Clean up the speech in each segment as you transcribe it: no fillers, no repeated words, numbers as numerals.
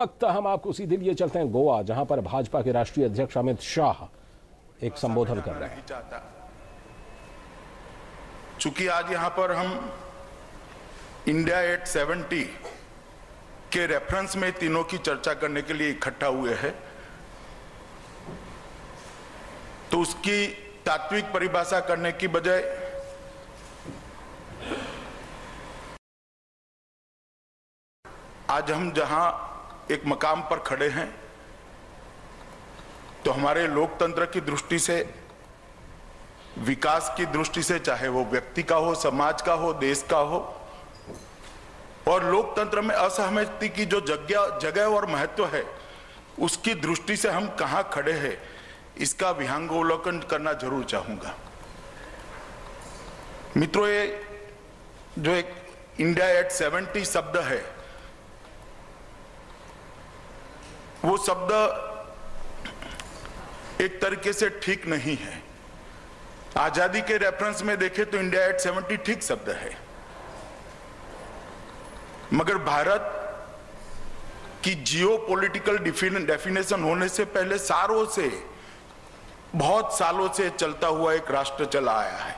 वक्त हम आपको सीधे लिए चलते हैं गोवा, जहां पर भाजपा के राष्ट्रीय अध्यक्ष अमित शाह एक संबोधन कर रहे हैं। चूंकि आज यहां पर हम इंडिया एट 70 के रेफरेंस में तीनों की चर्चा करने के लिए इकट्ठा हुए हैं, तो उसकी तात्विक परिभाषा करने की बजाय आज हम जहां एक मकाम पर खड़े हैं, तो हमारे लोकतंत्र की दृष्टि से, विकास की दृष्टि से, चाहे वो व्यक्ति का हो, समाज का हो, देश का हो, और लोकतंत्र में असहमति की जो जगह और महत्व है, उसकी दृष्टि से हम कहां खड़े हैं, इसका विहंगावलोकन करना जरूर चाहूंगा। मित्रों, ये जो एक इंडिया एट 70 शब्द है, वो शब्द एक तरीके से ठीक नहीं है। आजादी के रेफरेंस में देखें तो इंडिया एट 70 ठीक शब्द है, मगर भारत की जियो पॉलिटिकल डेफिनेशन होने से पहले सालों से, बहुत सालों से चलता हुआ एक राष्ट्र चला आया है।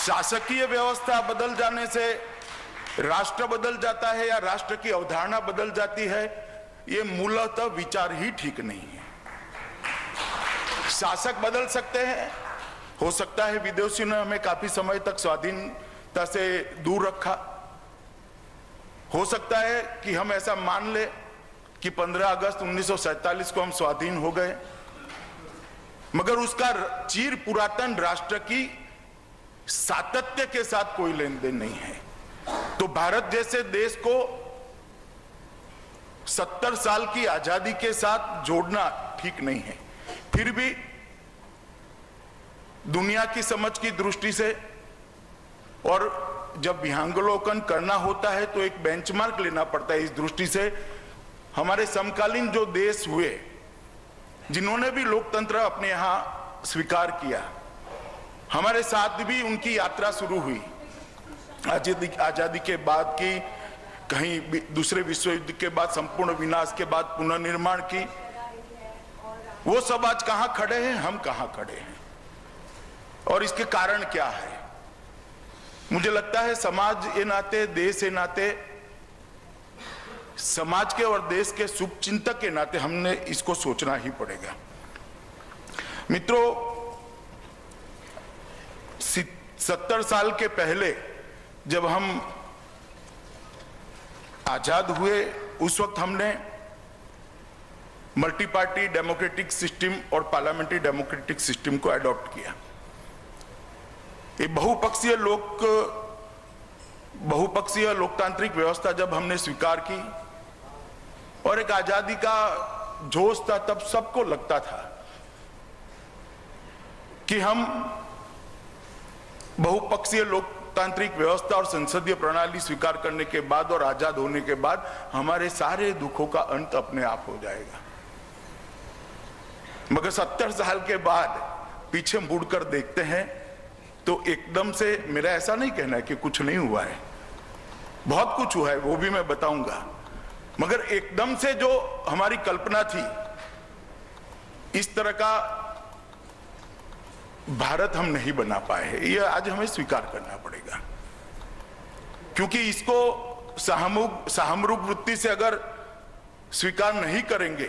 शासकीय व्यवस्था बदल जाने से राष्ट्र बदल जाता है या राष्ट्र की अवधारणा बदल जाती है, ये मूलतः विचार ही ठीक नहीं है। शासक बदल सकते हैं, हो सकता है विदेशियों ने हमें काफी समय तक स्वाधीनता से दूर रखा, हो सकता है कि हम ऐसा मान ले कि 15 अगस्त 1947 को हम स्वाधीन हो गए, मगर उसका चिर पुरातन राष्ट्र की सातत्य के साथ कोई लेन देन नहीं है। तो भारत जैसे देश को 70 साल की आजादी के साथ जोड़ना ठीक नहीं है। फिर भी दुनिया की समझ की दृष्टि से, और जब विहंगावलोकन करना होता है तो एक बेंचमार्क लेना पड़ता है। इस दृष्टि से हमारे समकालीन जो देश हुए, जिन्होंने भी लोकतंत्र अपने यहां स्वीकार किया, हमारे साथ भी उनकी यात्रा शुरू हुई। आजादी के बाद की, कहीं दूसरे विश्व युद्ध के बाद संपूर्ण विनाश के बाद पुनर्निर्माण की, वो सब आज कहां खड़े हैं, हम कहां खड़े हैं, और इसके कारण क्या है? मुझे लगता है समाज के नाते, देश के नाते, समाज के और देश के शुभचिंतक के नाते हमने इसको सोचना ही पड़ेगा। मित्रों, 70 साल के पहले जब हम आजाद हुए, उस वक्त हमने मल्टी पार्टी डेमोक्रेटिक सिस्टम और पार्लियामेंट्री डेमोक्रेटिक सिस्टम को अडॉप्ट किया। ये बहुपक्षीय लोकतांत्रिक व्यवस्था जब हमने स्वीकार की, और एक आजादी का जोश था, तब सबको लगता था कि हम बहुपक्षीय लोकतांत्रिक व्यवस्था और संसदीय प्रणाली स्वीकार करने के बाद और आजाद होने के बाद हमारे सारे दुखों का अंत अपने आप हो जाएगा। मगर 70 साल के बाद पीछे मुड़कर देखते हैं तो एकदम से, मेरा ऐसा नहीं कहना है कि कुछ नहीं हुआ है, बहुत कुछ हुआ है, वो भी मैं बताऊंगा, मगर एकदम से जो हमारी कल्पना थी, इस तरह का भारत हम नहीं बना पाए हैं। ये आज हमें स्वीकार करना पड़ेगा, क्योंकि इसको सामूहिक वृत्ति से अगर स्वीकार नहीं करेंगे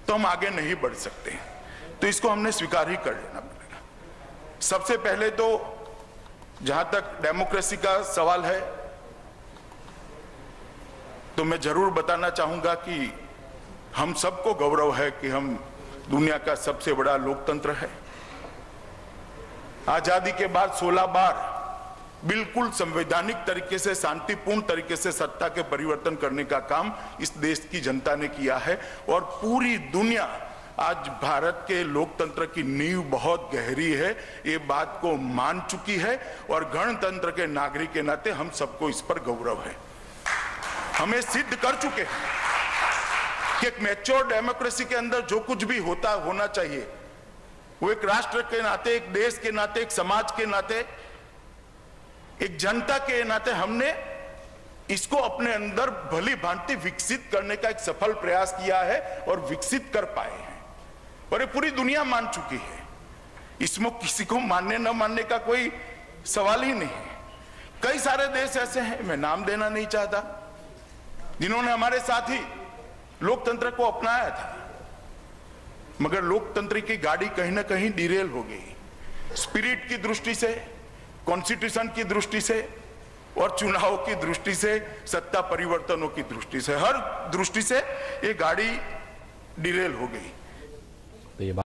तो हम आगे नहीं बढ़ सकते। तो इसको हमने स्वीकार ही कर लेना पड़ेगा। सबसे पहले तो जहां तक डेमोक्रेसी का सवाल है, तो मैं जरूर बताना चाहूंगा कि हम सबको गौरव है कि हम दुनिया का सबसे बड़ा लोकतंत्र है। आजादी के बाद 16 बार बिल्कुल संवैधानिक तरीके से, शांतिपूर्ण तरीके से सत्ता के परिवर्तन करने का काम इस देश की जनता ने किया है, और पूरी दुनिया आज भारत के लोकतंत्र की नींव बहुत गहरी है, ये बात को मान चुकी है, और गणतंत्र के नागरिक के नाते हम सबको इस पर गौरव है। हमें सिद्ध कर चुके हैं कि एक मैच्योर डेमोक्रेसी के अंदर जो कुछ भी होना चाहिए, वो एक राष्ट्र के नाते, एक देश के नाते, एक समाज के नाते, एक जनता के नाते हमने इसको अपने अंदर भली भांति विकसित करने का एक सफल प्रयास किया है और विकसित कर पाए हैं, और ये पूरी दुनिया मान चुकी है। इसमें किसी को मानने न मानने का कोई सवाल ही नहीं है। कई सारे देश ऐसे हैं, मैं नाम देना नहीं चाहता, जिन्होंने हमारे साथ ही लोकतंत्र को अपनाया था, मगर लोकतंत्र की गाड़ी कहीं ना कहीं डिरेल हो गई। स्पिरिट की दृष्टि से, कॉन्स्टिट्यूशन की दृष्टि से और चुनाव की दृष्टि से, सत्ता परिवर्तनों की दृष्टि से, हर दृष्टि से ये गाड़ी डिरेल हो गई। तो ये